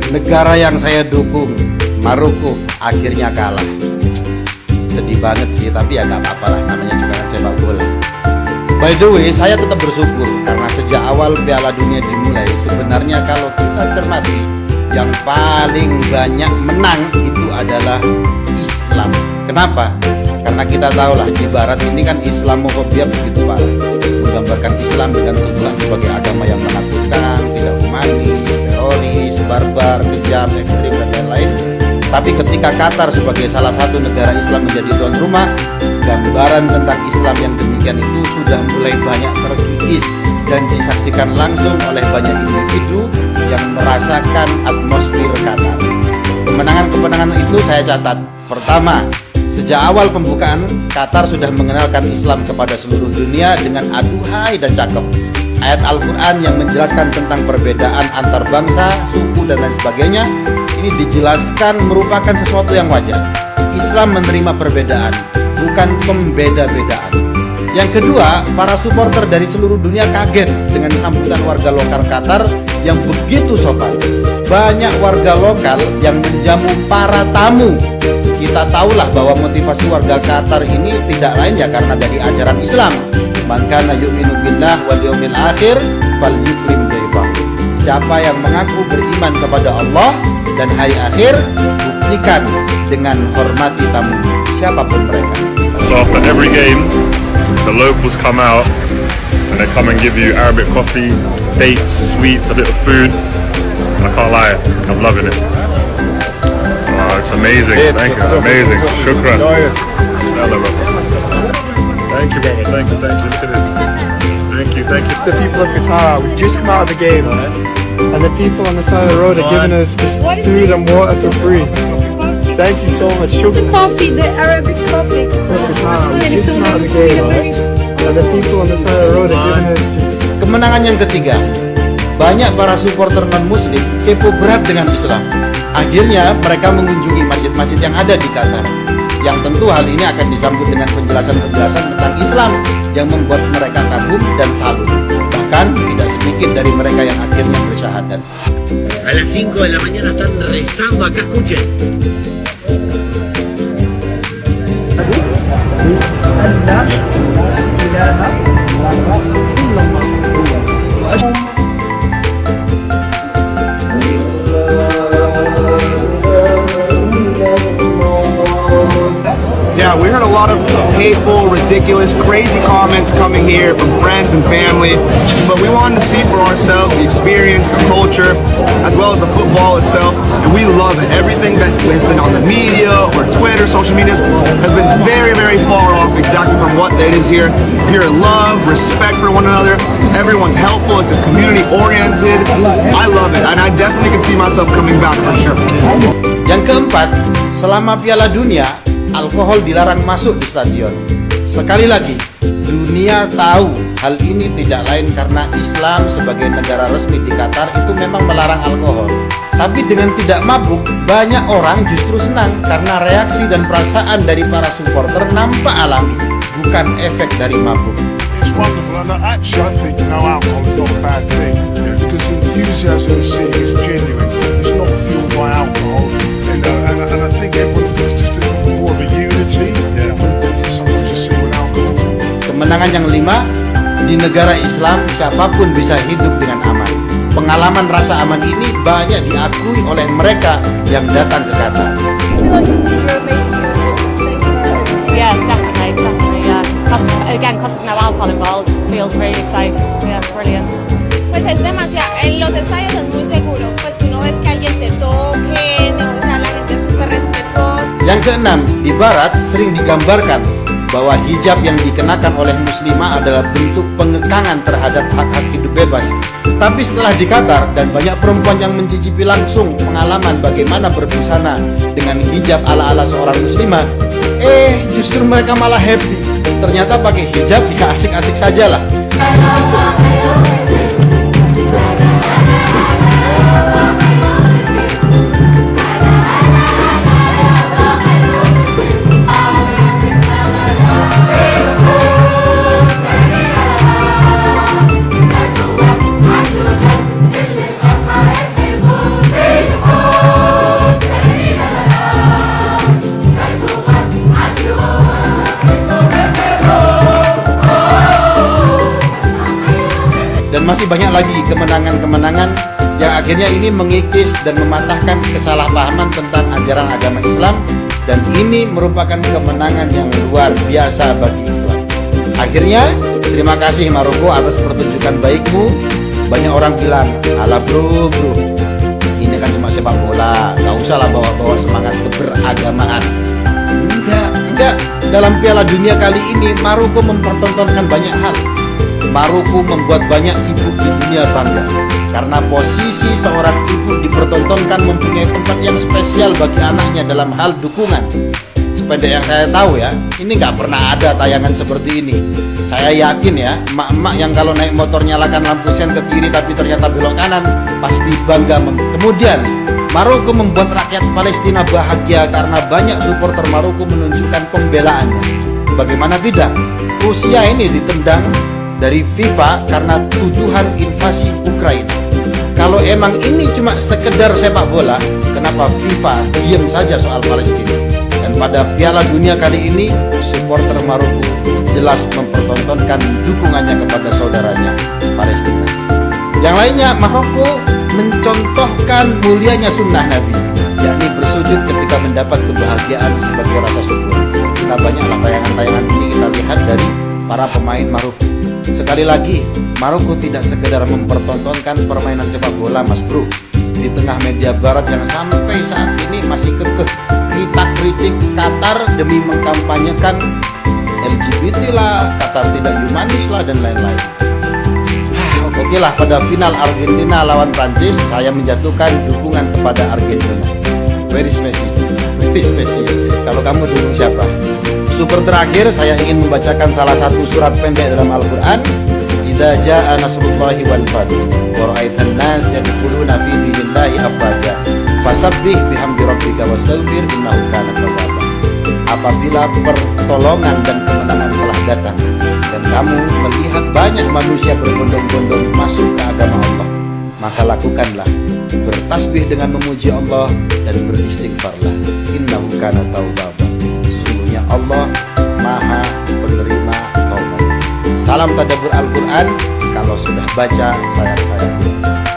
Negara yang saya dukung, Maroko, akhirnya kalah. Sedih banget sih, tapi ya gak apa-apa lah, namanya juga kan sepak bola. By the way, saya tetap bersyukur karena sejak awal Piala Dunia dimulai, sebenarnya kalau kita cermati, yang paling banyak menang itu adalah Islam. Kenapa? Karena kita tahulah di Barat ini kan Islamofobia begitu parah, menggambarkan Islam dengan tuduhan sebagai agama yang menakutkan, tidak humanis, teroris, barbar, kejam, ekstrim dan lain-lain. Tapi ketika Qatar sebagai salah satu negara Islam menjadi tuan rumah, gambaran tentang Islam yang demikian itu sudah mulai banyak terkikis dan disaksikan langsung oleh banyak individu yang merasakan atmosfer Qatar. Kemenangan-kemenangan itu saya catat. Pertama, sejak awal pembukaan, Qatar sudah mengenalkan Islam kepada seluruh dunia dengan aduhai dan cakep. Ayat Al-Quran yang menjelaskan tentang perbedaan antar bangsa, suku, dan lain sebagainya, ini dijelaskan merupakan sesuatu yang wajar. Islam menerima perbedaan, bukan pembeda-bedaan. Yang kedua, para supporter dari seluruh dunia kaget dengan sambutan warga lokal Qatar yang begitu sopan. Banyak warga lokal yang menjamu para tamu. Kita tahulah bahwa motivasi warga Qatar ini tidak lain ya karena dari ajaran Islam. Man kana yu'minu billah wal yawmil akhir falyukrim dhaifahu. Siapa yang mengaku beriman kepada Allah dan hari akhir, buktikan dengan hormati tamunya, siapapun mereka. So after every game, the locals come out and they come and give you Arabic coffee, dates, sweets, a bit of food. I can't lie, I'm loving it. It's amazing. Thank you. Amazing. Shukran. Hello, brother. Thank you, brother. Thank you. Look at this. Thank you. It's the people of Qatar. We've just come out of the game, and the people on the side of the road are giving us just food and water for free. Thank you so much. The coffee, the Arabic coffee. We just come out of the game, and the people on the side of the road are giving us just. Kemenangan yang ketiga, banyak para supporter non-muslim kepo berat dengan Islam. Akhirnya mereka mengunjungi masjid-masjid yang ada di Qatar. Yang tentu hal ini akan disambut dengan penjelasan-penjelasan tentang Islam yang membuat mereka kagum dan salut. Bahkan tidak sedikit dari mereka yang akhirnya bersyahadat. A las 5 de la mañana están rezando acá, escuchen. Yeah, we heard a lot of hateful, ridiculous, crazy comments coming here from friends and family, but we wanted to see for ourselves the experience, the culture, as well as the football itself, and we love it. Everything that has been on the media or Twitter, social media, has been very, very far off exactly from what it is here. Here, love, respect for one another, everyone's helpful, it's community-oriented. I love it, and I definitely can see myself coming back for sure. Yang keempat, selama Piala Dunia, alkohol dilarang masuk di stadion. Sekali lagi, dunia tahu hal ini tidak lain karena Islam sebagai negara resmi di Qatar itu memang melarang alkohol. Tapi dengan tidak mabuk, banyak orang justru senang karena reaksi dan perasaan dari para supporter nampak alami, bukan efek dari mabuk. It's wonderful, and actually I think no alcohol is not a bad thing, because the enthusiasm you see is genuine. It's not fueled by alcohol, and I think everyone is just more of a unity. Sometimes you see with alcohol. Kemenangan yang kelima, di negara Islam siapapun bisa hidup dengan aman. Pengalaman rasa aman ini banyak diakui oleh mereka yang datang ke Qatar. Yeah, definitely, yeah. Because there's no alcohol involved, feels really safe. Yeah, brilliant. Pues es demasiado, en los estadios es muy seguro, pues tú no ves que alguien te toque, o sea, la gente es súper respetuosa. Yang keenam, di Barat sering digambarkan bahwa hijab yang dikenakan oleh muslimah adalah bentuk pengekangan terhadap hak-hak hidup bebas. Tapi setelah di Qatar dan banyak perempuan yang mencicipi langsung pengalaman bagaimana berbusana dengan hijab ala-ala seorang muslimah, justru mereka malah happy. Ternyata pakai hijab ya asik-asik saja lah. masih banyak lagi kemenangan-kemenangan yang akhirnya ini mengikis dan mematahkan kesalahpahaman tentang ajaran agama Islam, dan ini merupakan kemenangan yang luar biasa bagi Islam. Akhirnya, terima kasih Maroko atas pertunjukan baikmu. Banyak orang bilang, "Alah bro, ini kan cuma sepak bola, gak usah lah bawa-bawa semangat keberagamaan." Enggak. Dalam Piala Dunia kali ini, Maroko mempertontonkan banyak hal. Maroko membuat banyak ibu di dunia bangga karena posisi seorang ibu dipertontonkan mempunyai tempat yang spesial bagi anaknya dalam hal dukungan. Sependek yang saya tahu ya, ini nggak pernah ada tayangan seperti ini. Saya yakin ya, emak-emak yang kalau naik motor nyalakan lampu sen ke kiri tapi ternyata belok kanan, pasti bangga. Kemudian Maroko membuat rakyat Palestina bahagia karena banyak supporter Maroko menunjukkan pembelaannya. Bagaimana tidak? Rusia ini ditendang dari FIFA karena tuduhan invasi Ukraina. Kalau emang ini cuma sekedar sepak bola, kenapa FIFA diam saja soal Palestina? Dan pada Piala Dunia kali ini, supporter Maroko jelas mempertontonkan dukungannya kepada saudaranya Palestina. Yang lainnya, Maroko mencontohkan mulianya sunnah Nabi, yakni bersujud ketika mendapat kebahagiaan sebagai rasa syukur. Kita banyaklah tayangan-tayangan ini kita lihat dari para pemain Maroko. Sekali lagi, Maroko tidak sekedar mempertontonkan permainan sepak bola, Mas Bro. Di tengah media barat yang sampai saat ini masih kekeh kita kritik Qatar demi mengkampanyekan LGBT lah, Qatar tidak humanis lah, dan lain-lain. Oke lah, pada final Argentina lawan Prancis, saya menjatuhkan dukungan kepada Argentina. Where is Messi? Kalau kamu dukung siapa? Super terakhir, saya ingin membacakan salah satu surat pendek dalam Al-Quran. Idza jaa nasrullahi wal fath wa ra'aitan nas yadkhuluna fi dinillahi afwaja fasabbih bihamdi rabbika wastaghfir innahu kana tawwaba. Apabila pertolongan dan kemenangan telah datang dan kamu melihat banyak manusia berbondong-bondong masuk ke agama Allah, maka lakukanlah bertasbih dengan memuji Allah dan beristighfarlah. Innahu kana tawwaba. Sesungguhnya Allah Maha penerima taubat. Salam tadabbur Al-Quran. Kalau sudah baca, sayang-sayang